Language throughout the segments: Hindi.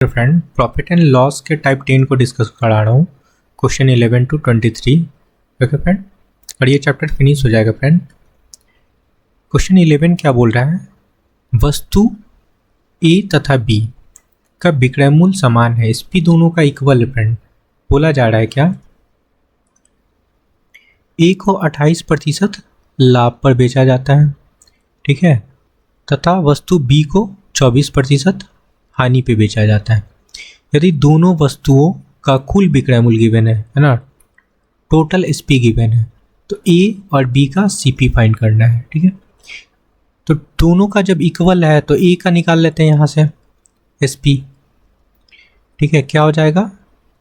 फ्रेंड, प्रॉफिट एंड लॉस के टाइप 10 को डिस्कस करा रहा हूँ, क्वेश्चन 11 to 23। ओके फ्रेंड, और ये चैप्टर फिनिश हो जाएगा फ्रेंड। क्वेश्चन 11 क्या बोल रहा है? वस्तु ए तथा बी का विक्रय मूल्य समान है, इस पी दोनों का इक्वल है फ्रेंड। बोला जा रहा है क्या? ए को 28% लाभ पर बेचा जाता है, ठीक है, तथा वस्तु बी को 24% हानि पे बेचा जाता है। यदि दोनों वस्तुओं का कुल विक्रय मूल्य गिवन है ना, टोटल एसपी गिवन है, तो ए और बी का सीपी फाइंड करना है, ठीक है। तो दोनों का जब इक्वल है तो ए का निकाल लेते हैं यहाँ से एसपी, ठीक है। क्या हो जाएगा?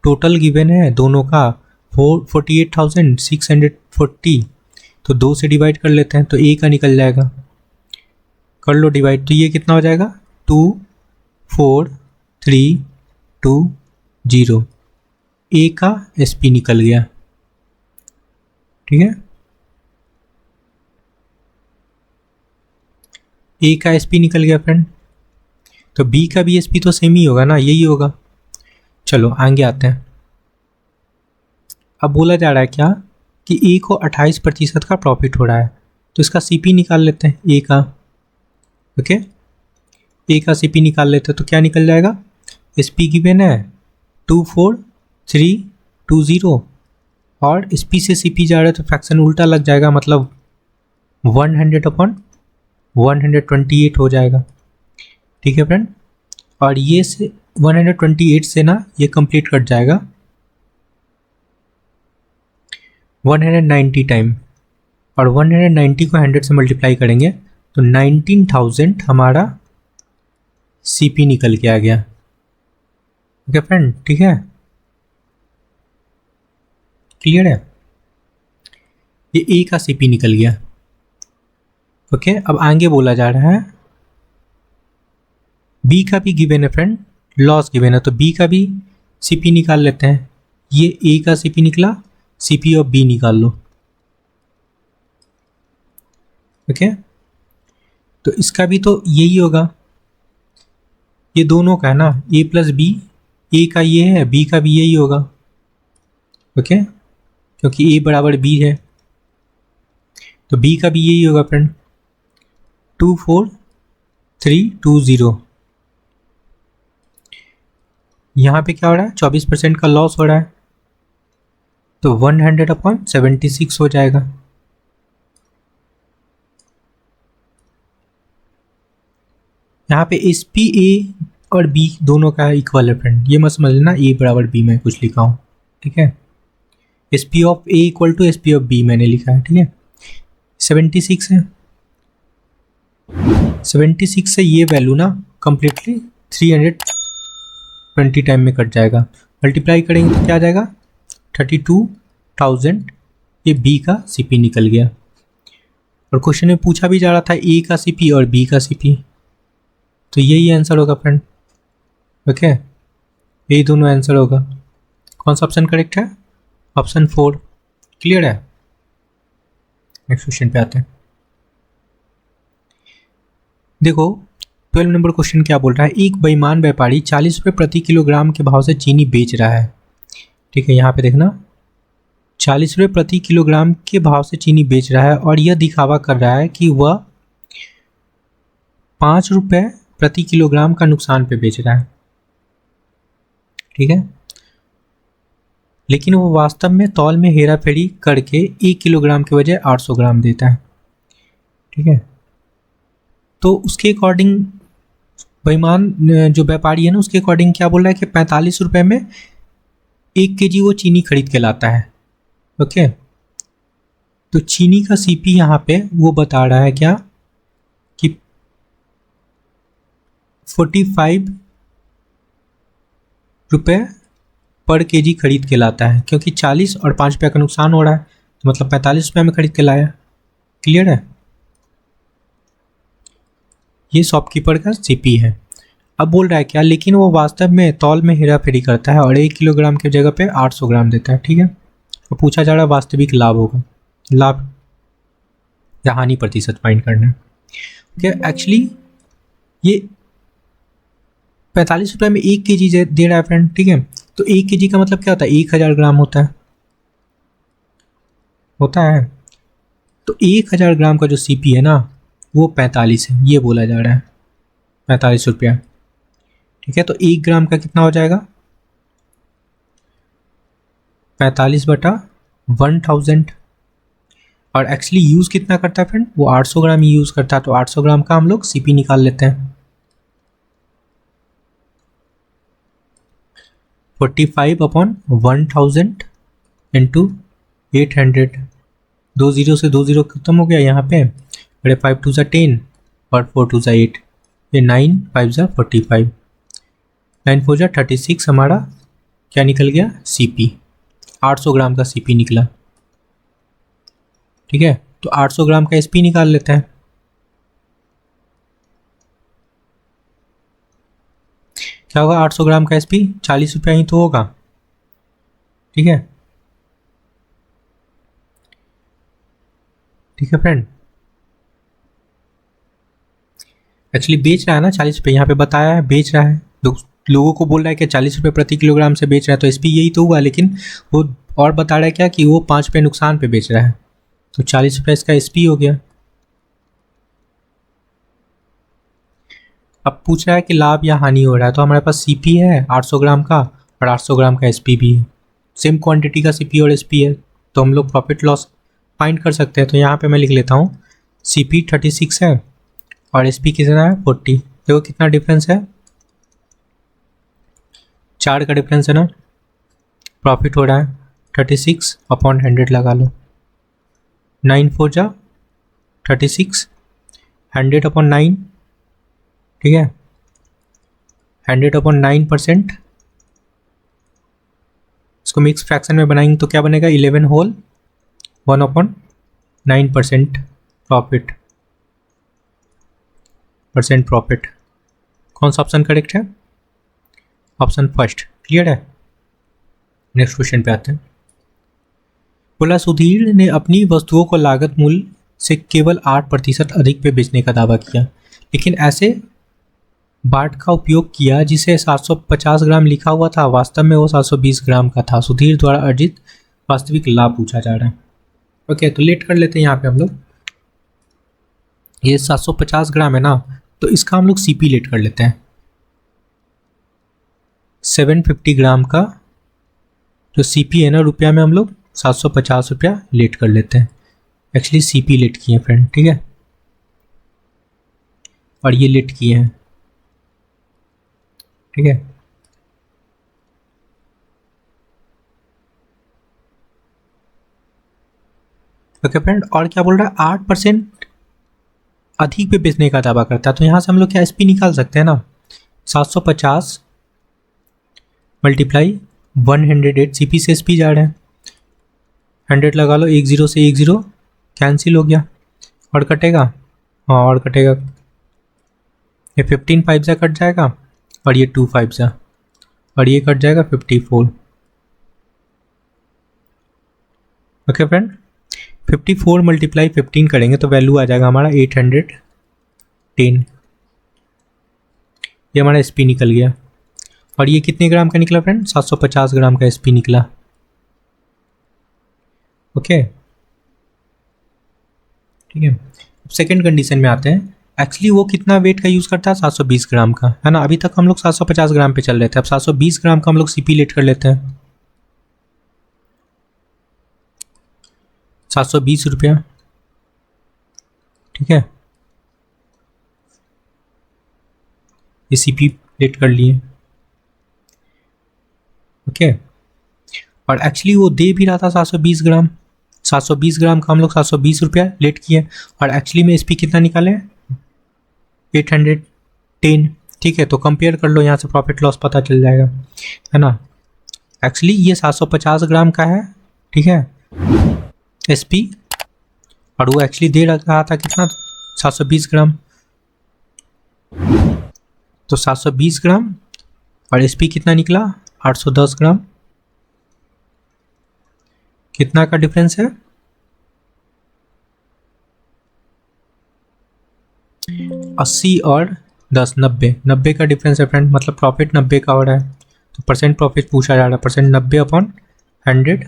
टोटल गिवन है दोनों का 48,640, तो 2 से डिवाइड कर लेते हैं तो ए का निकल जाएगा। कर लो डिवाइड, तो ये कितना हो जाएगा? 24,320। ए का एसपी निकल गया, ठीक है। ए का एसपी निकल गया फ्रेंड, तो बी का भी एसपी तो सेम ही होगा ना, यही होगा। चलो आगे आते हैं। अब बोला जा रहा है क्या कि ए को 28% का प्रॉफिट हो रहा है, तो इसका सीपी निकाल लेते हैं ए का। ओके, ए का सीपी निकाल लेते हैं तो क्या निकल जाएगा? एसपी गिवन है 24,320 और एसपी से सीपी जा रहा है तो फ्रैक्शन उल्टा लग जाएगा, मतलब 100/128 हो जाएगा, ठीक है फ्रेंड। और ये से 128 से ना ये कंप्लीट कट जाएगा 190 टाइम, और 190 को 100 से मल्टीप्लाई करेंगे तो 19,000 हमारा सीपी निकल के आ गया। ओके फ्रेंड, ठीक है, क्लियर है? ये ए का सीपी निकल गया। ओके, अब आगे बोला जा रहा है बी का भी गिवन है फ्रेंड, लॉस गिवन है, तो बी का भी सीपी निकाल लेते हैं। ये ए का सीपी निकला, सीपी ऑफ बी निकाल लो। ओके, तो इसका भी तो यही होगा, ये दोनों का है ना, ए प्लस बी, ए का ये है, बी का भी यही होगा। ओके, क्योंकि ए बराबर बी है, तो बी का भी यही होगा फ्रेंड, 24,320। यहाँ पे क्या हो रहा है? 24% का लॉस हो रहा है, तो 100/76 हो जाएगा। यहाँ पे एस पी ए और बी दोनों का इक्वल है फ्रेंड, ये मत समझ लेना ए बराबर बी में कुछ लिखा हूँ, ठीक है। S P of A equal to S P of B मैंने लिखा है, ठीक है। 76 है, 76 से ये वैल्यू ना कंप्लीटली 320 टाइम में कट जाएगा, मल्टीप्लाई करेंगे तो क्या आ जाएगा? 32,000। ये बी का सीपी निकल गया। और क्वेश्चन में पूछा भी जा रहा था ए का सीपी और बी का सीपी, तो यही आंसर होगा फ्रेंड। ओके, यही दोनों आंसर होगा। कौन सा ऑप्शन करेक्ट है? ऑप्शन 4। क्लियर है? नेक्स्ट क्वेश्चन पे आते हैं। देखो 12 नंबर क्वेश्चन क्या बोल रहा है? एक बेईमान व्यापारी 40 रुपये प्रति किलोग्राम के भाव से चीनी बेच रहा है, ठीक है। यहाँ पे देखना, 40 रुपये प्रति किलोग्राम के भाव से चीनी बेच रहा है और यह दिखावा कर रहा है कि वह 5 रुपये प्रति किलोग्राम का नुकसान पे बेच रहा है, ठीक है। लेकिन वो वास्तव में तौल में हेरा फेरी करके 1 किलोग्राम के बजाय 800 ग्राम देता है, ठीक है। तो उसके अकॉर्डिंग बेईमान जो व्यापारी है ना, उसके अकॉर्डिंग क्या बोल रहा है कि 45 रुपये में 1 kg वो चीनी खरीद के लाता है। ओके, तो चीनी का सीपी यहाँ पे वो बता रहा है क्या कि 45 रुपये पर केजी खरीद के लाता है, क्योंकि 40 और 5 रुपये का नुकसान हो रहा है, तो मतलब 45 रुपये में खरीद के लाया। क्लियर है? ये शॉपकीपर का सीपी है। अब बोल रहा है क्या? लेकिन वो वास्तव में तौल में हेरा फेरी करता है और 1 किलोग्राम की जगह पे 800 ग्राम देता है, ठीक है। तो पूछा जा रहा है वास्तविक लाभ होगा, लाभ या हानि प्रतिशत फाइंड करना है। ओके, एक्चुअली ये ₹45 में 1 kg दे रहा है फ्रेंड, ठीक है। तो 1 kg का मतलब क्या होता है, 1000 ग्राम होता है। तो 1000 ग्राम का जो सीपी है ना वो 45 है, ये बोला जा रहा है, ₹45। ठीक है, तो 1 ग्राम का कितना हो जाएगा, 45/1000। और एक्चुअली यूज़ कितना करता है फ्रेंड, वो 800 ग्राम ही यूज़ करता है। तो 800 ग्राम का हम लोग सीपी निकाल लेते हैं। 45/1000 इंटू 800। 2 जीरो से 2 जीरो खत्म हो गया यहाँ पे। अरे 5 2 10 और 4 2 8, ये 9 5 45, 9 4 36 हमारा क्या निकल गया, सीपी। 800 ग्राम का सीपी निकला। ठीक है, तो 800 ग्राम का एसपी निकाल लेते हैं। क्या होगा 800 ग्राम का एसपी, ₹40 ही तो होगा। ठीक है, ठीक है फ्रेंड। एक्चुअली बेच रहा है ना ₹40, यहाँ पे बताया है बेच रहा है। लोगों को बोल रहा है कि ₹40 प्रति किलोग्राम से बेच रहा है, तो एसपी यही तो हुआ। लेकिन वो और बता रहा है क्या कि वो ₹5 नुकसान पे बेच रहा है, तो ₹40 इसका एसपी हो गया। अब पूछ रहा है कि लाभ या हानि हो रहा है, तो हमारे पास सीपी है 800 ग्राम का और 800 ग्राम का एसपी भी है। सेम क्वांटिटी का सीपी और एसपी है, तो हम लोग प्रॉफिट लॉस फाइंड कर सकते हैं। तो यहाँ पे मैं लिख लेता हूँ सीपी 36 है और एसपी कितना है 40। देखो कितना डिफरेंस है, 4 का डिफरेंस है ना। प्रॉफिट हो रहा है 36/100 लगा लो, 9 4 36, 100/9। ठीक है, 100/9%। इसको मिक्स फ्रैक्शन में बनाएंगे तो क्या बनेगा, 11 होल 1/9% प्रॉफिट, प्रॉफिट। कौन सा ऑप्शन करेक्ट है, ऑप्शन फर्स्ट। क्लियर है। नेक्स्ट क्वेश्चन पे आते हैं। बोला सुधीर ने अपनी वस्तुओं को लागत मूल्य से केवल 8% अधिक पे बेचने का दावा किया, लेकिन ऐसे बाट का उपयोग किया जिसे 750 ग्राम लिखा हुआ था, वास्तव में वो 720 ग्राम का था। सुधीर द्वारा अर्जित वास्तविक लाभ पूछा जा रहा है। ओके, तो लेट कर लेते हैं यहाँ पे हम लोग। ये 750 ग्राम है ना, तो इसका हम लोग सीपी लेट कर लेते हैं। 750 ग्राम का जो सीपी है ना रुपया में, हम लोग 750 रुपया लेट कर लेते हैं। एक्चुअली सीपी लेट किए हैं फ्रेंड, ठीक है, और ये लेट किए हैं। ठीक है, ओके फ्रेंड। और क्या बोल रहा है, 8% अधिक पे बेचने का दावा करता है। तो यहाँ से हम लोग क्या एसपी निकाल सकते हैं ना, 750 मल्टीप्लाई 108, सीपी से एसपी जा रहे हैं, 100 लगा लो, 1 0 से 1 0 कैंसिल हो गया, और कटेगा, हाँ और कटेगा। ये 15 5 जा कट जाएगा, और ये 2 5 जा, और ये कट जाएगा 54। ओके फ्रेंड, 54 मल्टीप्लाई 15 करेंगे तो वैल्यू आ जाएगा हमारा 810। ये हमारा एसपी निकल गया। और ये कितने ग्राम का निकला फ्रेंड, 750 ग्राम का एसपी निकला। ओके, ठीक है। अब सेकेंड कंडीशन में आते हैं। एक्चुअली वो कितना वेट का यूज़ करता है, 720 ग्राम का, है ना। अभी तक हम लोग 750 ग्राम पे चल रहे थे, अब 720 ग्राम का हम लोग सीपी लेट कर लेते हैं। 720 रुपया, ठीक है, ये सीपी लेट कर लिए। ओके, और एक्चुअली वो दे भी रहा था 720 ग्राम। 720 ग्राम का हम लोग 720 रुपया लेट किए, और एक्चुअली में एसपी कितना निकाले, 810। ठीक है, तो कंपेयर कर लो, यहाँ से प्रॉफिट लॉस पता चल जाएगा, है ना। एक्चुअली ये 750 ग्राम का है, ठीक है, एसपी, और वो एक्चुअली दे रहा था कितना, 720 ग्राम। तो 720 ग्राम और एसपी कितना निकला, 810 ग्राम। कितना का डिफरेंस है, 80 और 10, 90, 90 का डिफरेंस है फ्रेंड, मतलब प्रॉफिट 90 का हो रहा है, तो परसेंट प्रॉफिट पूछा जा रहा है, परसेंट 90 अपॉन 100,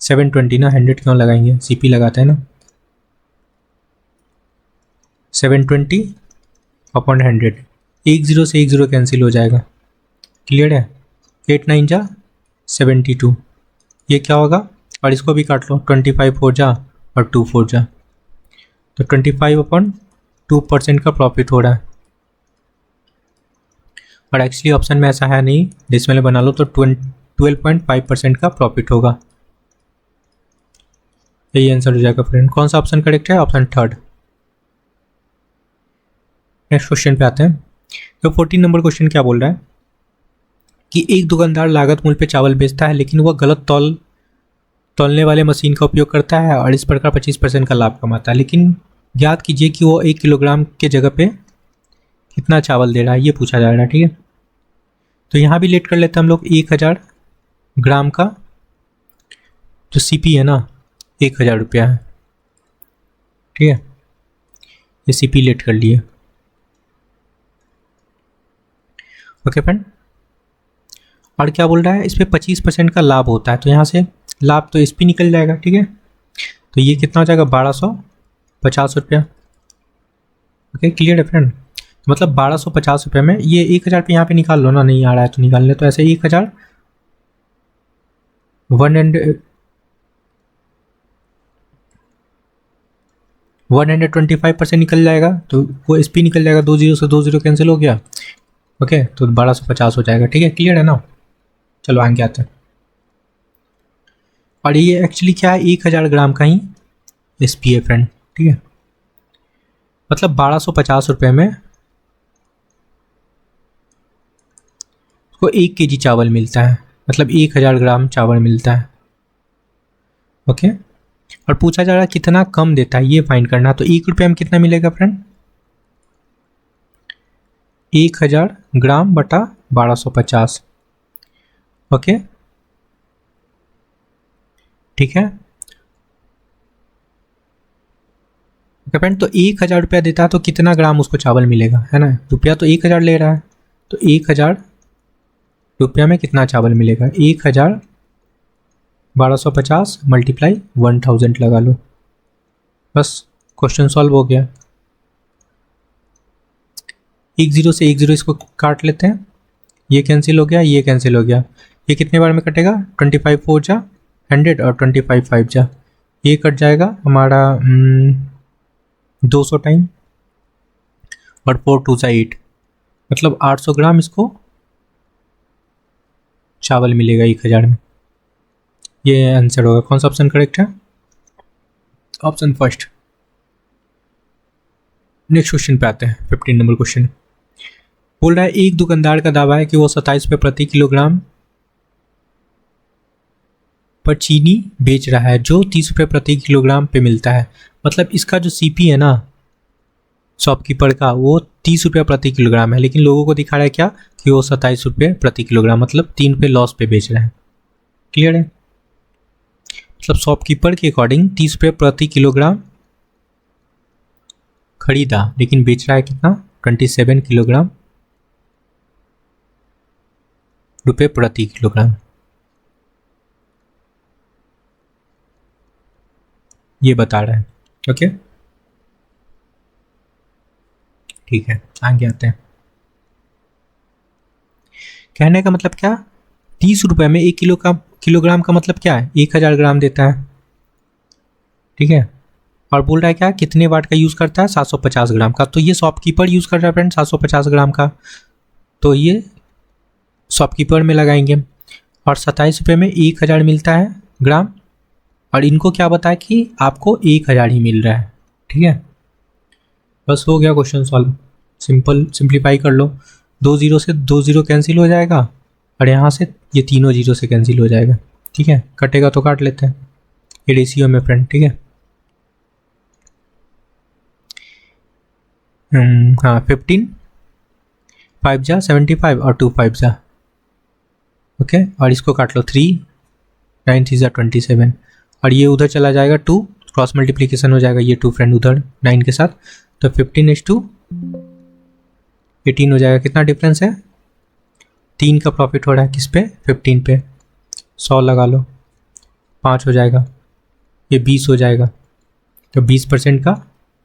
720 ना, 100 क्यों लगाएंगे, CP लगाते हैं ना, 720 अपॉन 100, 10 से 10 कैंसिल हो जाएगा, क्लियर है, 8 9 जा 72, ये क्या होगा, और इसको भी काट लो, 25 4 जा और 2 4 जा, तो 25 अपॉन 2% का प्रॉफिट हो रहा है, और एक्चुअली ऑप्शन में ऐसा है नहीं, डेसिमल बना लो तो 12.5% का प्रॉफिट होगा, यही आंसर हो जाएगा फ्रेंड। कौन सा ऑप्शन करेक्ट है, ऑप्शन थर्ड। नेक्स्ट क्वेश्चन पे आते हैं, तो 14 नंबर क्वेश्चन क्या बोल रहा है कि एक दुकानदार लागत मूल्य पे चावल बेचता है, लेकिन वह गलत तौलने वाले मशीन का उपयोग करता है और इस प्रकार 25% का लाभ कमाता है, लेकिन ज्ञात कीजिए कि वो 1 किलोग्राम के जगह पे कितना चावल दे रहा है, ये पूछा जा रहा है, ठीक है। तो यहाँ भी लेट कर लेते हैं हम लोग, 1000 ग्राम का जो CP है ना 1000 रुपया है, ठीक है, ये CP लेट कर लिए, ओके फ्रेंड। और क्या बोल रहा है, इस पर 25% का लाभ होता है, तो यहाँ से लाभ तो SP निकल जाएगा, ठीक है, तो ये कितना हो जाएगा 1250 रुपया, ओके क्लियर है फ्रेंड। तो मतलब 1250 रुपये में ये 1000 पे यहाँ पे निकाल लो ना, नहीं आ रहा है तो निकाल ले, तो ऐसे 1000 125% निकल जाएगा, तो वो SP निकल जाएगा, 20 से 20 कैंसिल हो गया, ओके, तो 1250 हो जाएगा, ठीक है, क्लियर है ना। चलो आगे आते हैं, और ये एक्चुअली क्या है, 1000 ग्राम का ही SP है फ्रेंड, ठीक है, मतलब 1250 रुपये में उसको 1 kg चावल मिलता है, मतलब 1000 ग्राम चावल मिलता है, ओके। और पूछा जा रहा है कितना कम देता है, ये फाइंड करना, तो 1 रुपये में कितना मिलेगा फ्रेंड, 1000 ग्राम बटा 1250, ओके, ठीक है, ओके फ्रेंड। तो 1000 रुपया देता है तो कितना ग्राम उसको चावल मिलेगा, है ना, रुपया तो 1000 ले रहा है, तो 1000 रुपया में कितना चावल मिलेगा, 1000 1250 मल्टीप्लाई 1000 लगा लो, बस क्वेश्चन सॉल्व हो गया। 10 से 10 इसको काट लेते हैं, ये कैंसिल हो गया, ये कैंसिल हो गया, ये कितने बार में कटेगा, 25 4 जा 100 और 25 5 जा, ये कट जाएगा हमारा 200 टाइम, और 4 2 जा 8, मतलब 800 ग्राम इसको चावल मिलेगा 1000 में, ये आंसर होगा। कौन सा ऑप्शन करेक्ट है, ऑप्शन फर्स्ट। नेक्स्ट क्वेश्चन पे आते हैं, 15 नंबर क्वेश्चन बोल रहा है, एक दुकानदार का दावा है कि वो 27 रुपये प्रति किलोग्राम पर चीनी बेच रहा है, जो 30 रुपये प्रति किलोग्राम पे मिलता है, मतलब इसका जो CP है ना शॉपकीपर का, वो 30 रुपये प्रति किलोग्राम है, लेकिन लोगों को दिखा रहा है क्या कि वो 27 रुपये प्रति किलोग्राम, मतलब 3 रुपये लॉस पे बेच रहा है, क्लियर है। मतलब शॉपकीपर के अकॉर्डिंग 30 रुपये प्रति किलोग्राम खरीदा, लेकिन बेच रहा है कितना, 27 किलोग्राम रुपये प्रति किलोग्राम, ये बता रहा है, ओके ठीक है, आगे आते हैं। कहने का मतलब क्या, 30 रुपये में 1 किलोग्राम का मतलब क्या है, 1000 ग्राम देता है, ठीक है, और बोल रहा है क्या कितने वाट का यूज़ करता है, 750 ग्राम का, तो ये शॉपकीपर यूज़ कर रहा है फ्रेंड 750 ग्राम का, तो ये शॉपकीपर में लगाएंगे, और 27 रुपये में 1000 मिलता है ग्राम, और इनको क्या बताया कि आपको 1000 ही मिल रहा है, ठीक है, बस हो गया क्वेश्चन सॉल्व, सिंपल सिंप्लीफाई कर लो, 20 से 20 कैंसिल हो जाएगा, और यहाँ से ये तीनों 0 से कैंसिल हो जाएगा, ठीक है, कटेगा तो काट लेते हैं, ये रेशियो में फ्रेंड, ठीक है। हाँ 15 5 जा 75 और 2 5 जा, ओके, और इसको काट लो, 3 9 3 जा 27, और ये उधर चला जाएगा 2, क्रॉस मल्टीप्लिकेशन हो जाएगा, ये 2 फ्रेंड उधर 9 के साथ, तो 15 is 2 18 हो जाएगा। कितना डिफरेंस है? 3 का प्रॉफिट हो रहा है किस पे? 15 पे। 100 लगा लो, 5 हो जाएगा, ये 20 हो जाएगा। तो 20% का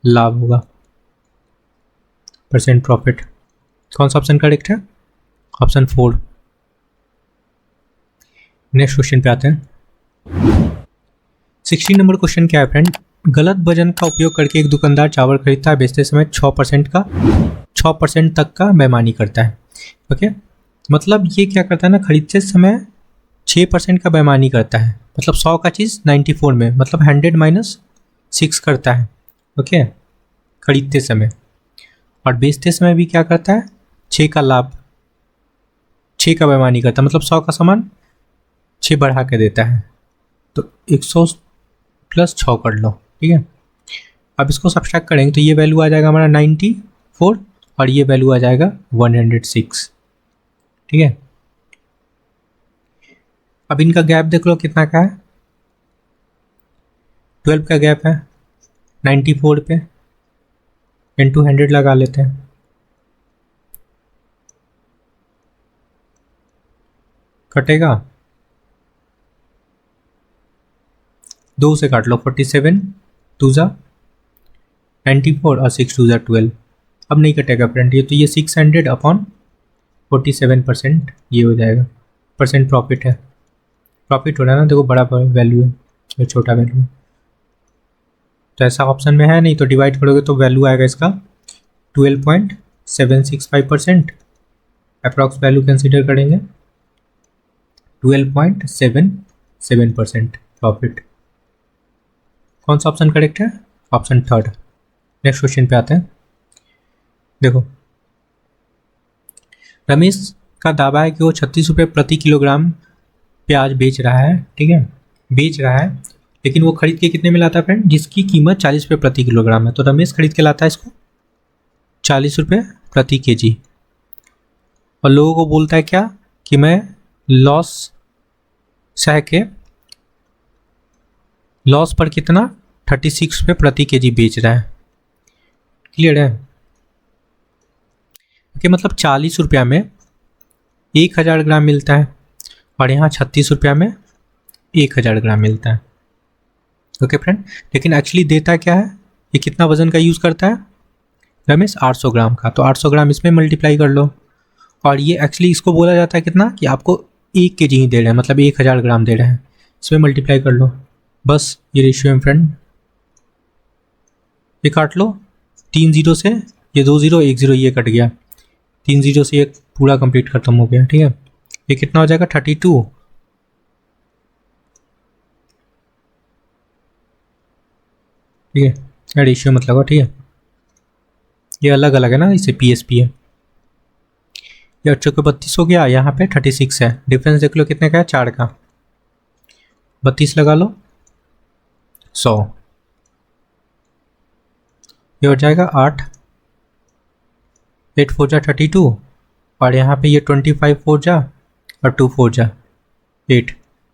लाभ होगा, परसेंट प्रॉफिट। कौन सा ऑप्शन करेक्ट है? ऑप्शन 4। नेक्स्ट क्वेश्चन पे आते हैं। 16 नंबर क्वेश्चन क्या है फ्रेंड? गलत वजन का उपयोग करके एक दुकानदार चावल खरीदता है, बेचते समय 6% तक का बेईमानी करता है। ओके, मतलब ये क्या करता है ना, खरीदते समय 6% का बेईमानी करता है। मतलब 100 का चीज़ 94 में, मतलब 100 - 6 करता है। ओके, खरीदते समय। और बेचते समय भी क्या करता है? 6 का लाभ, 6 का बेईमानी करता है। मतलब 100 का सामान 6 बढ़ा के देता है। तो 100 + 6 कर लो, ठीक है। अब इसको सब्सट्रैक्ट करेंगे तो ये वैल्यू आ जाएगा हमारा 94 और ये वैल्यू आ जाएगा 106, ठीक है। अब इनका गैप देख लो कितना का है, 12 का गैप है। 94 पे इंटू 100 लगा लेते हैं, कटेगा 2 से काट लो, 47 2 ज़ा 94 और 6 2 ज़ा 12। अब नहीं कटेगा फ्रेंड ये, तो ये 600 अपॉन 47% ये हो जाएगा। परसेंट प्रॉफिट है, प्रॉफिट हो रहा है ना, देखो बड़ा वैल्यू है और छोटा वैल्यू है। तो ऐसा ऑप्शन में है नहीं, तो डिवाइड करोगे तो वैल्यू आएगा इसका 12.765%। अप्रॉक्स वैल्यू कंसीडर करेंगे 12.77% प्रॉफिट। कौन सा ऑप्शन करेक्ट है? ऑप्शन 3। नेक्स्ट क्वेश्चन पे आते हैं। देखो, रमेश का दावा है कि वो 36 रुपये प्रति किलोग्राम प्याज बेच रहा है, ठीक है, बेच रहा है, लेकिन वो खरीद के कितने में लाता है फ्रेंड? जिसकी कीमत 40 रुपये प्रति किलोग्राम है। तो रमेश खरीद के लाता है इसको 40 रुपये प्रति केजी, और लोगों को बोलता है क्या कि मैं लॉस सह के, लॉस पर कितना 36 रुपये प्रति केजी बेच रहा है। क्लियर है? ओके, मतलब 40 रुपया में 1000 ग्राम मिलता है और यहाँ 36 रुपया में 1000 ग्राम मिलता है। ओके फ्रेंड, लेकिन एक्चुअली देता क्या है? ये कितना वजन का यूज़ करता है रमेश? 800 ग्राम का। तो 800 ग्राम इसमें मल्टीप्लाई कर लो, और ये एक्चुअली इसको बोला जाता है कितना कि आपको 1 केजी ही दे रहे हैं, मतलब 1000 ग्राम दे रहे हैं, इसमें मल्टीप्लाई कर लो। बस ये रेशियो है फ्रेंड, ये काट लो 3 0 से, ये 2 0 1 0 ये कट गया, 3 0 से ये पूरा कंप्लीट खत्म हो गया, ठीक है। ये कितना हो जाएगा? 32, ठीक है। रेशियो मत लगाओ, ठीक है, ये अलग अलग है ना, इसे PSP है। ये 8 को 32 हो गया, यहाँ पे 36 है। डिफरेंस देख लो कितने का है? 4 का। 32 लगा लो, 100, ये हो जाएगा 8 8 4 जा 32, और यहाँ पे ये 25 4 जा और 2 4 जा 8,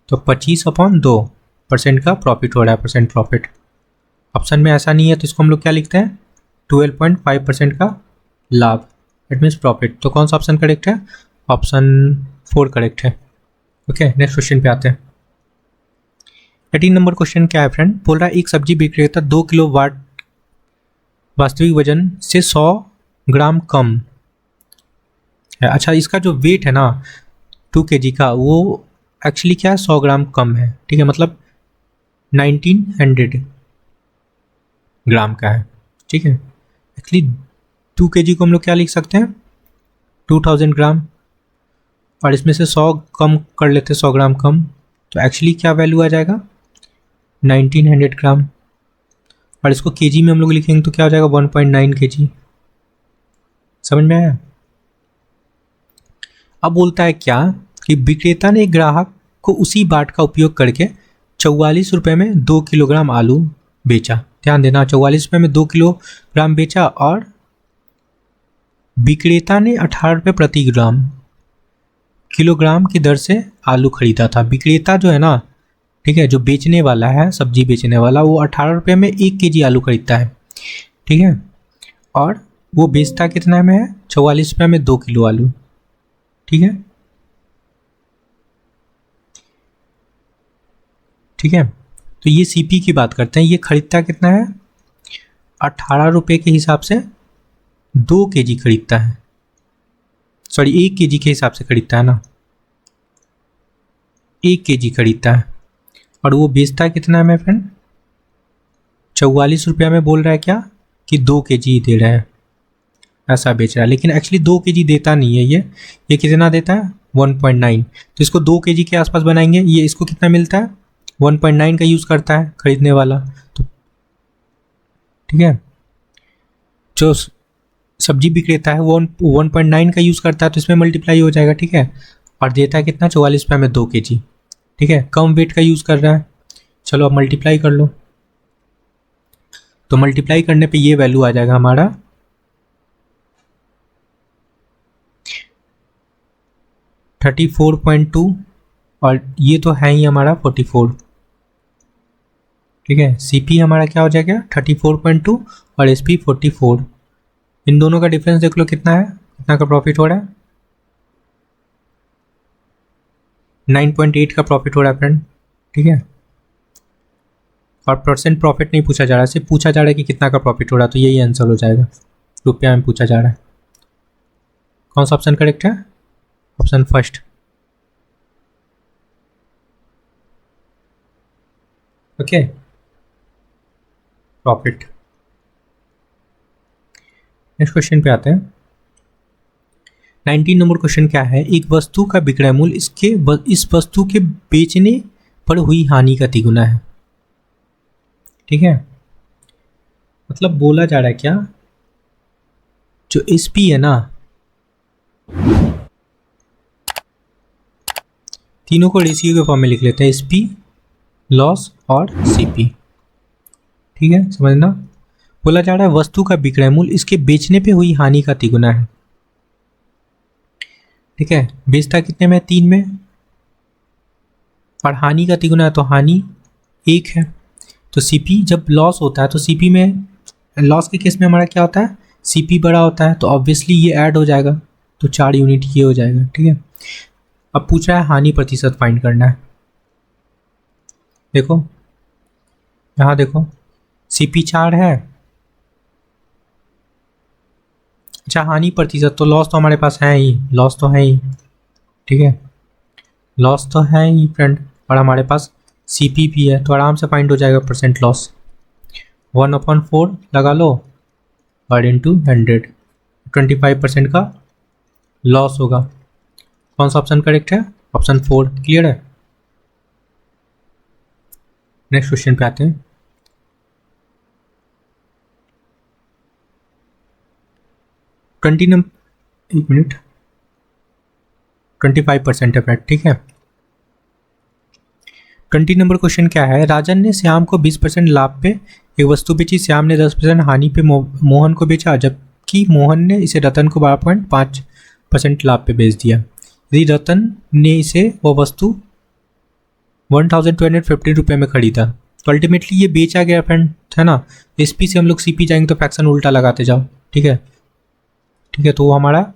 तो 25/2% का प्रॉफिट हो रहा है, परसेंट प्रॉफिट। ऑप्शन में ऐसा नहीं है तो इसको हम लोग क्या लिखते हैं? 12.5% का लाभ, इट मीन्स प्रॉफिट। तो कौन सा ऑप्शन करेक्ट है? ऑप्शन 4 करेक्ट है। ओके, नेक्स्ट क्वेश्चन पे आते हैं। 18 नंबर क्वेश्चन क्या है फ्रेंड? बोल रहा है एक सब्जी विक्रेता 2 किलो वाट वास्तविक वजन से 100 ग्राम कम है। अच्छा, इसका जो वेट है ना 2 kg का, वो एक्चुअली क्या है? 100 ग्राम कम है, ठीक है, मतलब 1900 ग्राम का है, ठीक है। एक्चुअली 2 kg को हम लोग क्या लिख सकते हैं? 2000 ग्राम, और इसमें से 100 कम कर लेते, 100 ग्राम कम, तो एक्चुअली क्या वैल्यू आ जाएगा? 1900 ग्राम। और इसको केजी में हम लोग लिखेंगे तो क्या हो जाएगा? 1.9 kg। समझ में आया? अब बोलता है क्या कि विक्रेता ने ग्राहक को उसी बाट का उपयोग करके 44 रुपये में 2 किलोग्राम आलू बेचा। ध्यान देना, 44 रुपये में 2 किलोग्राम बेचा, और विक्रेता ने 18 रुपये प्रति किलोग्राम की दर से आलू खरीदा था। विक्रेता जो है ना, ठीक है, जो बेचने वाला है, सब्जी बेचने वाला, वो 18 रुपये में 1 kg आलू खरीदता है, ठीक है, और वो बेचता कितना में है, 44 रुपये में 2 किलो आलू। ठीक है, ठीक है। तो ये सीपी की बात करते हैं, ये खरीदता कितना है, 18 रुपये के हिसाब से 2 केजी खरीदता है, सॉरी 1 केजी के हिसाब से खरीदता है ना, 1 केजी खरीदता है। और वो बेचता कितना है मेरे फ्रेंड, 44 रुपया में बोल रहा है क्या कि 2 केजी दे रहा है, ऐसा बेच रहा है। लेकिन एक्चुअली 2 केजी देता नहीं है, ये कितना देता है, 1.9। तो इसको 2 केजी के आसपास बनाएंगे, ये इसको कितना मिलता है, 1.9 का यूज़ करता है खरीदने वाला। तो ठीक है, जो सब्जी विक्रेता है वो 1.9 का यूज़ करता है, तो इसमें मल्टीप्लाई हो जाएगा। ठीक है, और देता है कितना, 44 रुपये में 2 केजी। ठीक है, कम वेट का यूज़ कर रहा है। चलो अब मल्टीप्लाई कर लो, तो मल्टीप्लाई करने पे ये वैल्यू आ जाएगा हमारा 34.2, और ये तो है ही हमारा 44। ठीक है, सीपी हमारा क्या हो जाएगा 34.2 और एसपी 44। इन दोनों का डिफरेंस देख लो कितना है, कितना का प्रॉफिट हो रहा है, 9.8 का प्रॉफिट हो रहा है फ्रेंड। ठीक है, और परसेंट प्रॉफिट नहीं पूछा जा रहा है, सिर्फ पूछा जा रहा है कि कितना का प्रॉफिट हो रहा है, तो यही आंसर हो जाएगा, रुपया में पूछा जा रहा है। कौन सा ऑप्शन करेक्ट है, option first. Okay, profit. Next question पे आते हैं। 19 नंबर क्वेश्चन क्या है, एक वस्तु का विक्रय मूल्य इस वस्तु के बेचने पर हुई हानि का तिगुना है। ठीक है, मतलब बोला जा रहा है क्या, जो एसपी है ना, तीनों को रेशियो के फॉर्म में लिख लेते हैं, एसपी, लॉस और सीपी। ठीक है, समझना। बोला जा रहा है वस्तु का विक्रय मूल्य इसके बेचने पे हुई हानि का तिगुना है। ठीक है, बेचता कितने में, 3 में, और हानि का तिगुना है तो हानि 1 है। तो सीपी जब लॉस होता है तो सीपी में, लॉस के केस में हमारा क्या होता है, सीपी बड़ा होता है, तो ऑब्वियसली ये ऐड हो जाएगा, तो 4 यूनिट ये हो जाएगा। ठीक है, अब पूछ रहा है हानि प्रतिशत फाइंड करना है। देखो यहाँ देखो, सीपी 4 है, अच्छा हानि प्रतिशत, तो लॉस तो हमारे पास है ही, लॉस तो है ही। ठीक है, लॉस तो है ही फ्रेंड, और हमारे पास सीपी भी है, तो आराम से फाइंड हो जाएगा परसेंट लॉस। 1/4 लगा लो और इंटू 100, 25% का लॉस होगा। कौन सा ऑप्शन करेक्ट है, ऑप्शन 4। क्लियर है। नेक्स्ट क्वेश्चन पे आते हैं। 20 नंबर, 1 मिनट, 25% है फ्रेंड। ठीक है, 20 नंबर क्वेश्चन क्या है, राजन ने श्याम को 20% लाभ पे एक वस्तु बेची, श्याम ने 10% हानि पे मोहन को बेचा, जबकि मोहन ने इसे रतन को 12.5% लाभ पे बेच दिया। यदि रतन ने इसे वह वस्तु 1250 रुपये में खरीदा, तो अल्टीमेटली ये बेचा गया फ्रेंड, है ना। एसपी से हम लोग सीपी जाएंगे तो फ्रैक्शन उल्टा लगाते जाओ। ठीक है, ठीक है, तो वो हमारा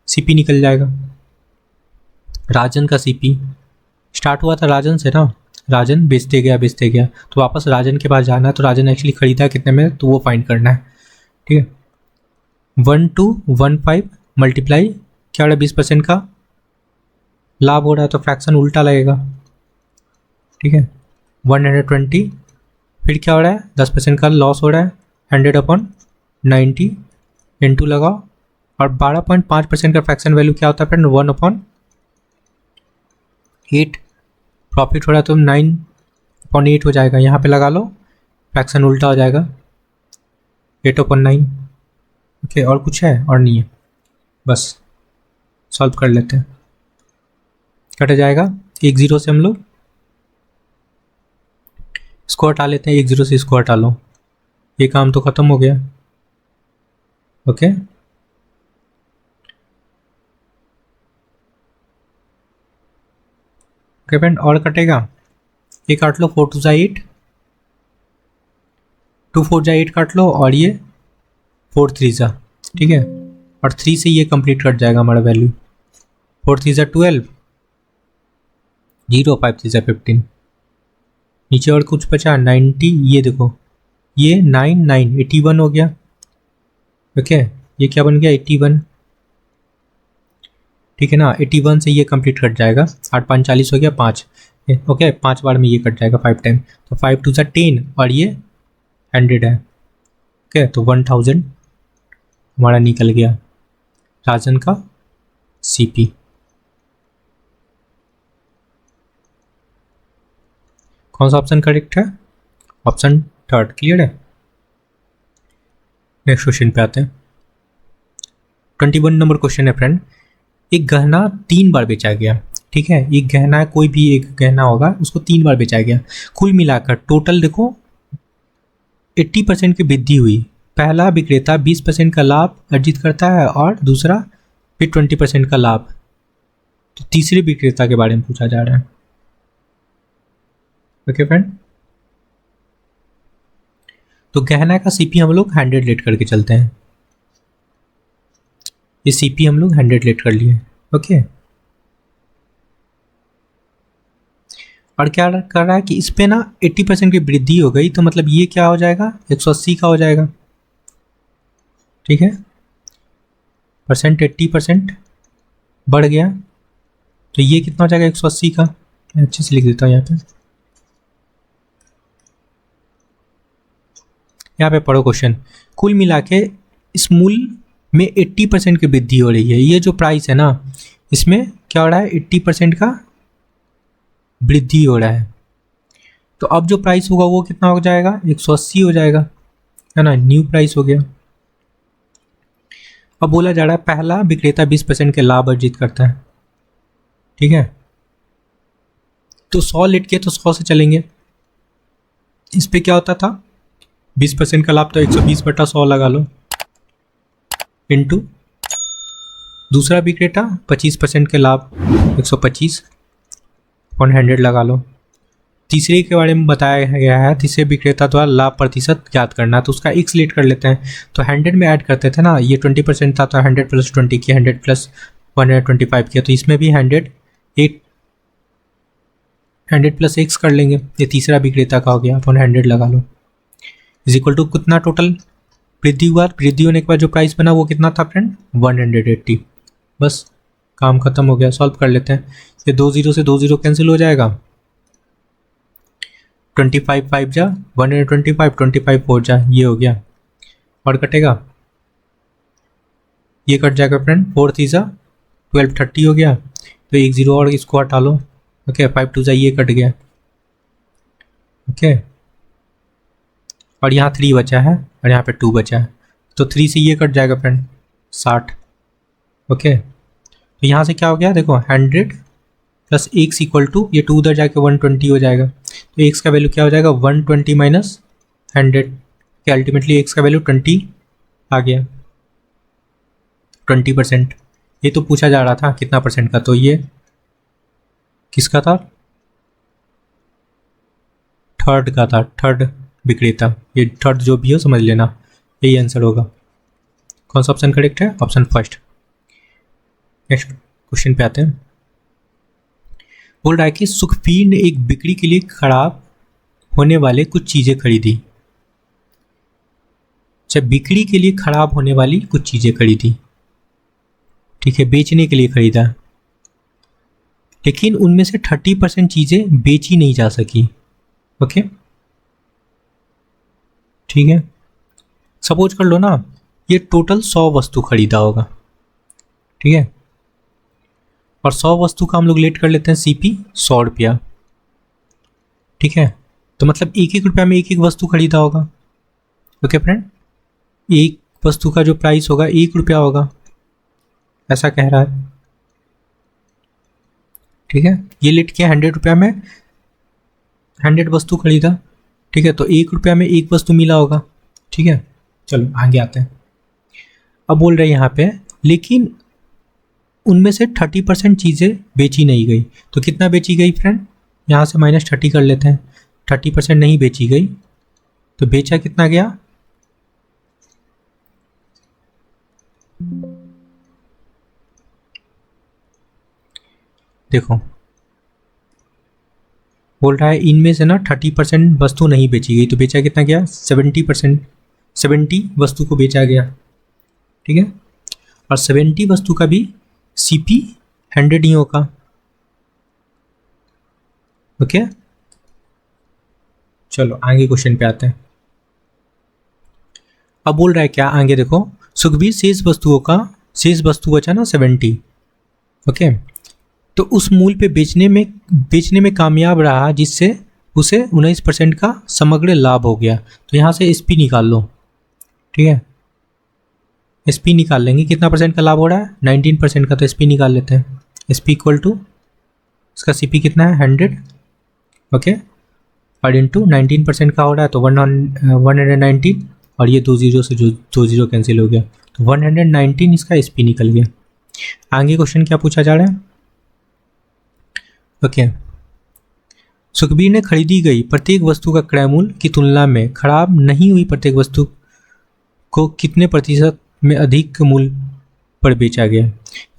सीपी निकल जाएगा। राजन का सीपी स्टार्ट हुआ था राजन से ना, राजन बेचते गया, तो वापस राजन के पास जाना है, तो राजन एक्चुअली खरीदा कितने में, तो वो फाइंड करना है। ठीक है, 1215 मल्टीप्लाई क्या हो रहा है, 20% का लाभ हो रहा है, तो फ्रैक्शन उल्टा लगेगा। ठीक है, 120, फिर क्या हो रहा है, 10% का लॉस हो रहा है, 100/90 इंटू लगाओ, और 12.5% का फ्रैक्शन वैल्यू क्या होता है फ्रेंड, 1/8 प्रॉफिट हो रहा है, तो 9/8 हो जाएगा। यहाँ पे लगा लो, फ्रैक्शन उल्टा हो जाएगा, 8/9। ओके, और कुछ है, और नहीं है, बस सॉल्व कर लेते हैं। कट जाएगा 1 0 से, हम लोग इसको हटा लेते हैं, 1 0 से इसको हटा लो, ये काम तो ख़त्म हो गया। ओके, ओके फ्रेंड, और कटेगा, ये काट लो, 4 2 जा 8, 2 4 जा 8 काट लो, और ये 4 3 जा, ठीक है, और 3 से ये कंप्लीट कट जाएगा हमारा वैल्यू। 4 3 12, 0 5 3 15, नीचे और कुछ बचा 90, ये देखो ये 9 9 81 हो गया। ओके, ये क्या बन गया 81, ठीक है ना। 81 से ये कंप्लीट कट जाएगा, 8 5 40 हो गया 5। ओके, 5 बार में ये कट जाएगा 5 टाइम, तो 5 2 10 और ये 100 है। ओके, तो 1000 हमारा निकल गया राजन का सीपी। कौन सा ऑप्शन करेक्ट है? Option third. क्लियर है? नेक्स्ट क्वेश्चन पे आते हैं। 21 नंबर क्वेश्चन है फ्रेंड। एक गहना 3 बार बेचा गया, ठीक है। एक गहना है, कोई भी एक गहना होगा, उसको 3 बार बेचा गया। कुल मिलाकर टोटल देखो 80% की वृद्धि हुई। पहला विक्रेता 20% का लाभ अर्जित करता है और दूसरा फिर 20% का लाभ। तो तीसरे विक्रेता के बारे में पूछा जा रहा है। ओके फ्रेंड, तो गहना का सीपी हम लोग 100 लेट करके चलते हैं। ये सीपी हम लोग 100 लेट कर लिए। ओके, और क्या कर रहा है कि इस पे ना 80% की वृद्धि हो गई, तो मतलब ये क्या हो जाएगा 180 का हो जाएगा। ठीक है, परसेंट 80% बढ़ गया, तो ये कितना हो जाएगा 180 का। मैं अच्छे से लिख देता हूँ यहाँ पे पढ़ो क्वेश्चन। कुल मिला के इस मूल्य में 80% की वृद्धि हो रही है। ये जो प्राइस है ना, इसमें क्या हो रहा है 80% का वृद्धि हो रहा है। तो अब जो प्राइस होगा वो कितना हो जाएगा 180 हो जाएगा, है ना। न्यू प्राइस हो गया। अब बोला जा रहा है पहला विक्रेता 20% के लाभ अर्जित करता है, ठीक है। तो 100 लेट के तो 100 से चलेंगे। इस पे क्या होता था 20% का लाभ, तो 120/100 लगा लो, इनटू दूसरा विक्रेता 25% के लाभ 125/100 लगा लो। तीसरे के बारे में बताया गया है तीसरे विक्रेता द्वारा लाभ प्रतिशत ज्ञात करना, तो उसका x लेट कर लेते हैं। तो 100 में ऐड करते थे ना, ये 20% था तो 100 + 20 किया, 100 + 125 किया, तो इसमें भी 100 + x कर लेंगे। ये तीसरा विक्रेता का हो गया, अपन 100 लगा लो, इज इक्वल टू कितना टोटल वृद्धि हुआ। वृद्धि होने के बाद जो प्राइस बना वो कितना था फ्रेंड 180। बस काम खत्म हो गया। सॉल्व कर लेते हैं। ये 2 0 से 2 0 कैंसिल हो जाएगा। 25 5 जा 125, 25 4 जा, ये हो गया। और कटेगा, ये कट जाएगा फ्रेंड। 4 3 जा 12 30 हो गया, तो 1 0 और इसको हटा लो। ओके, 5 2 जा ये कट गया। ओके, और यहाँ 3 बचा है और यहाँ पे 2 बचा है, तो 3 से ये कट जाएगा फ्रेंड 60। ओके, तो यहाँ से क्या हो गया देखो 100 + x इक्वल टू, ये 2 उधर जाके 120 हो जाएगा। तो x का वैल्यू क्या हो जाएगा 120 - 100, कि अल्टीमेटली x का वैल्यू 20 आ गया, 20%। ये तो पूछा जा रहा था कितना परसेंट का, तो ये किसका था थर्ड का था, थर्ड विक्रेता। ये थर्ड जो भी हो समझ लेना, यही आंसर होगा। कौन सा ऑप्शन करेक्ट है? Option first. नेक्स्ट क्वेश्चन पे आते हैं। बोल रहा है कि सुखबीर ने एक बिक्री के लिए खराब होने वाले कुछ चीजें खरीदी। अच्छा, बिक्री के लिए खराब होने वाली कुछ चीजें खरीदी, ठीक है, बेचने के लिए खरीदा, लेकिन उनमें से 30% चीजें बेची नहीं जा सकी। ओके, ठीक है। सपोज कर लो ना, ये टोटल 100 वस्तु खरीदा होगा, ठीक है, और 100 वस्तु का हम लोग लेट कर लेते हैं सीपी 100 रुपया, ठीक है। तो मतलब 1 रुपया में 1 वस्तु खरीदा होगा। ओके फ्रेंड, एक वस्तु का जो प्राइस होगा 1 रुपया होगा, ऐसा कह रहा है, ठीक है। ये लेट किया 100 रुपया में 100 वस्तु खरीदा, ठीक है, तो 1 रुपया में 1 वस्तु मिला होगा, ठीक है। चलो आगे आते हैं। अब बोल रहे हैं यहाँ पे लेकिन उनमें से 30% चीज़ें बेची नहीं गई। तो कितना बेची गई फ्रेंड, यहाँ से -30 कर लेते हैं। 30% नहीं बेची गई, तो बेचा कितना गया देखो बोल रहा है इनमें से ना 30% वस्तु नहीं बेची गई, तो बेचा कितना गया 70%, 70 वस्तु को बेचा गया, ठीक है। और 70 वस्तु का भी CP 100 ही होगा, ओके। चलो आगे क्वेश्चन पे आते हैं। अब बोल रहा है क्या आगे देखो, सुखबीर शेष वस्तु बचा ना 70, ओके। तो उस मूल्य पे बेचने में कामयाब रहा, जिससे उसे 19% का समग्र लाभ हो गया। तो यहाँ से SP निकाल लो, ठीक है। SP निकाल लेंगे, कितना परसेंट का लाभ हो रहा है 19% का, तो SP निकाल लेते हैं। SP इक्वल टू इसका CP कितना है 100, ओके, और इंटू 19% का हो रहा है तो 119, और ये 2 जीरो से जो 2 जीरो कैंसिल हो गया, तो 119 इसका SP निकल गया। आगे क्वेश्चन क्या पूछा जा रहा है, ओके। सुखबीर ने खरीदी गई प्रत्येक वस्तु का क्रय मूल्य की तुलना में खराब नहीं हुई प्रत्येक वस्तु को कितने प्रतिशत में अधिक मूल्य पर बेचा गया,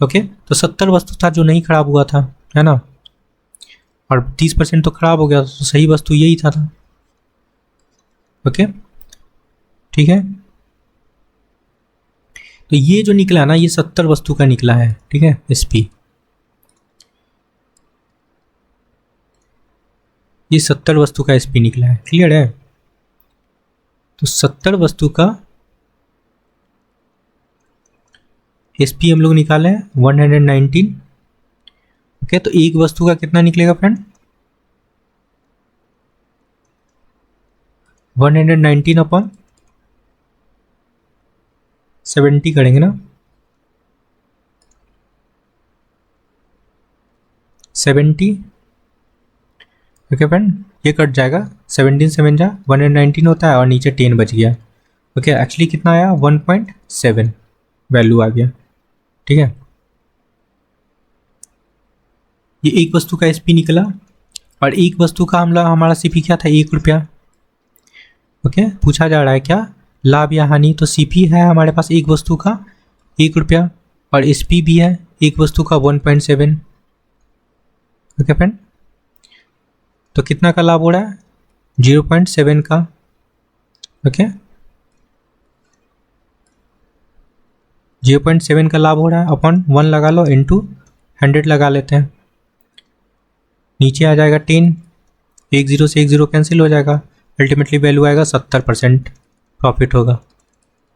ओके। तो 70 वस्तु था जो नहीं खराब हुआ था, है ना, और 30% तो खराब हो गया, तो सही वस्तु यही था, ओके, ठीक है। तो ये जो निकला ना ये 70 वस्तु का निकला है, ठीक है, SP ये 70 वस्तु का SP निकला है, क्लियर है। तो 70 वस्तु का SP हम लोग निकाले 119, ओके। तो एक वस्तु का कितना निकलेगा फ्रेंड 119 अपॉन 70 करेंगे ना, 70, ओके फ्रेंड, ये कट जाएगा 17 7 जा 119 होता है और नीचे 10 बच गया, ओके। एक्चुअली कितना आया 1.7 वैल्यू आ गया, ठीक है। ये एक वस्तु का SP निकला, और एक वस्तु का हमारा CP क्या था 1 रुपया, ओके। पूछा जा रहा है क्या लाभ या हानि, तो CP है हमारे पास एक वस्तु का 1 रुपया, और SP भी है एक वस्तु का 1.7, ओके फ्रेंड। तो कितना का लाभ हो रहा है 0.7 का, ओके, 0.7 का लाभ हो रहा है, अपॉन 1 लगा लो, इंटू 100 लगा लेते हैं, नीचे आ जाएगा 10, 1 0 से 1 0 कैंसिल हो जाएगा, अल्टीमेटली वैल्यू आएगा 70% प्रॉफिट होगा।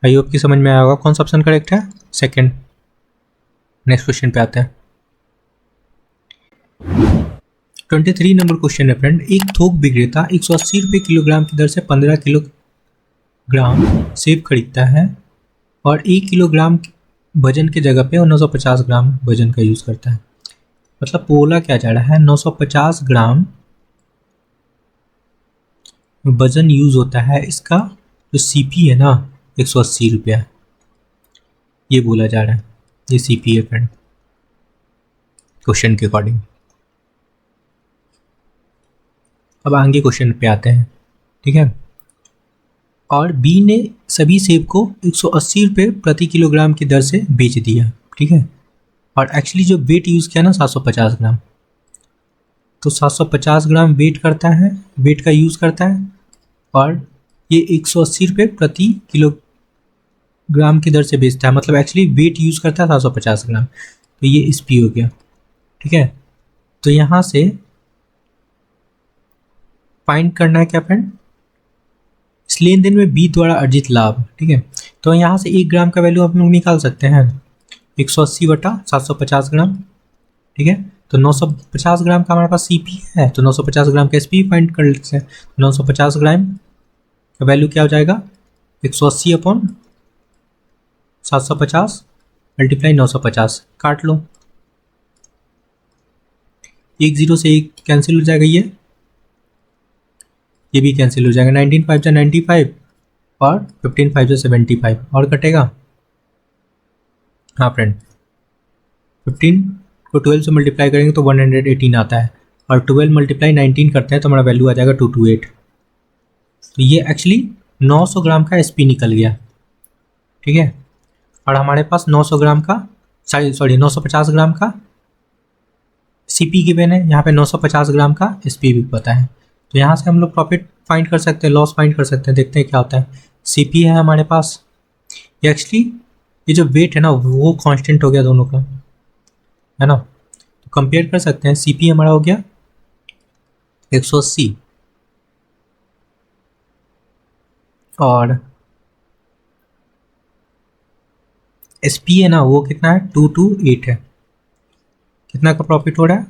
आई होप की समझ में आया होगा। कौन सा ऑप्शन करेक्ट है, सेकंड। नेक्स्ट क्वेश्चन पे आते हैं। 23 नंबर क्वेश्चन है फ्रेंड, एक थोक विक्रेता 180 रुपये किलोग्राम की दर से 15 किलोग्राम सेब खरीदता है और 1 किलोग्राम वजन के जगह पे 950 ग्राम वजन का यूज़ करता है। मतलब बोला क्या जा रहा है 950 ग्राम वजन यूज़ होता है, इसका जो CP है ना 180 रुपया, ये बोला जा रहा है, ये CP है फ्रेंड क्वेश्चन के अकॉर्डिंग। अब आगे क्वेश्चन पे आते हैं, ठीक है। और B ने सभी सेब को 180 रुपये प्रति किलोग्राम की दर से बेच दिया, ठीक है। और एक्चुअली जो वेट यूज़ किया ना 750 ग्राम, तो 750 ग्राम वेट करता है, वेट का यूज़ करता है, और ये 180 रुपये प्रति किलोग्राम की दर से बेचता है, मतलब एक्चुअली वेट यूज़ करता है 750 ग्राम, तो ये SP हो गया, ठीक है। तो यहाँ से फाइंड करना है क्या फ्रेंड, इस लेन देन में B द्वारा अर्जित लाभ, ठीक है। तो यहाँ से 1 ग्राम का वैल्यू आप लोग निकाल सकते हैं 180 बटा 750 ग्राम, ठीक है। तो 950 ग्राम का हमारे पास CP है, तो 950 ग्राम का SP फाइंड कर लेते हैं। 950 ग्राम का वैल्यू क्या हो जाएगा 180 अपॉन 750 मल्टीप्लाई 950, काट लो, 1 0 से 1 कैंसिल हो जाएगा, ये भी कैंसिल हो जाएगा, 19 5 जा 95 और 15 5 जा 75 और कटेगा, हाँ फ्रेंड 15 को 12 से मल्टीप्लाई करेंगे तो 118 आता है, और 12 मल्टीप्लाई 19 करते हैं तो हमारा वैल्यू आ जाएगा 228। तो ये एक्चुअली 900 ग्राम का SP निकल गया, ठीक है। और हमारे पास 900 ग्राम का सॉरी 950 ग्राम का CP गिवन है, यहाँ पे 950 ग्राम का SP भी पता है, तो यहाँ से हम लोग प्रॉफिट फाइंड कर सकते हैं, लॉस फाइंड कर सकते हैं। देखते हैं क्या होता है। CP है हमारे पास, एक्चुअली ये जो वेट है ना वो कांस्टेंट हो गया दोनों का, है ना, तो कंपेयर कर सकते हैं। CP हमारा हो गया 180 और SP है ना वो कितना है 228 है। कितना का प्रॉफिट हो रहा है,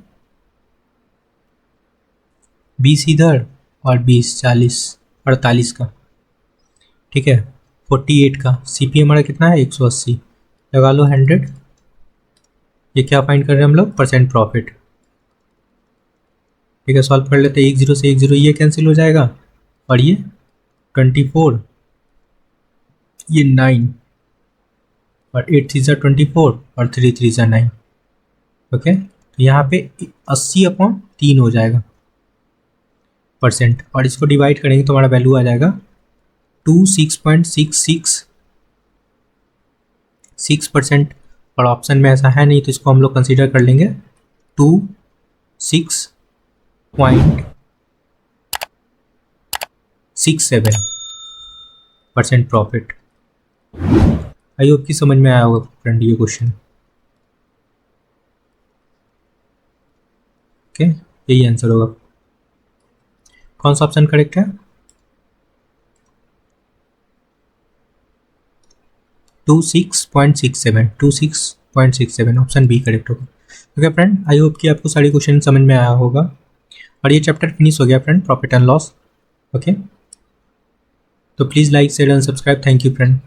20 इधर और 20 40 48 का, ठीक है 48 का। CP हमारा कितना है 180, लगा लो 100। ये क्या फाइंड कर रहे हैं हम लोग, परसेंट प्रॉफिट, ठीक है। सॉल्व कर लेते हैं, 1 0 से 1 0 ये कैंसिल हो जाएगा और ये 24, ये 9 और 8 3 ज़ा 24 और 3 3 ज़ा 9, ओके। तो यहाँ पे 80/3 हो जाएगा परसेंट, और इसको डिवाइड करेंगे तो हमारा वैल्यू आ जाएगा 26.666%। और ऑप्शन में ऐसा है नहीं तो इसको हम लोग कंसीडर कर लेंगे 26.67% प्रॉफिट। आई होप कि समझ में आया होगा फ्रेंड ये क्वेश्चन, ओके। यही आंसर होगा। कौन सा ऑप्शन करेक्ट है, 26.67 ऑप्शन बी करेक्ट होगा। ओके फ्रेंड, आई होप कि आपको सारे क्वेश्चन समझ में आया होगा और ये चैप्टर फिनिश हो गया friend, profit and loss, okay. तो please like share and subscribe. Thank you friend.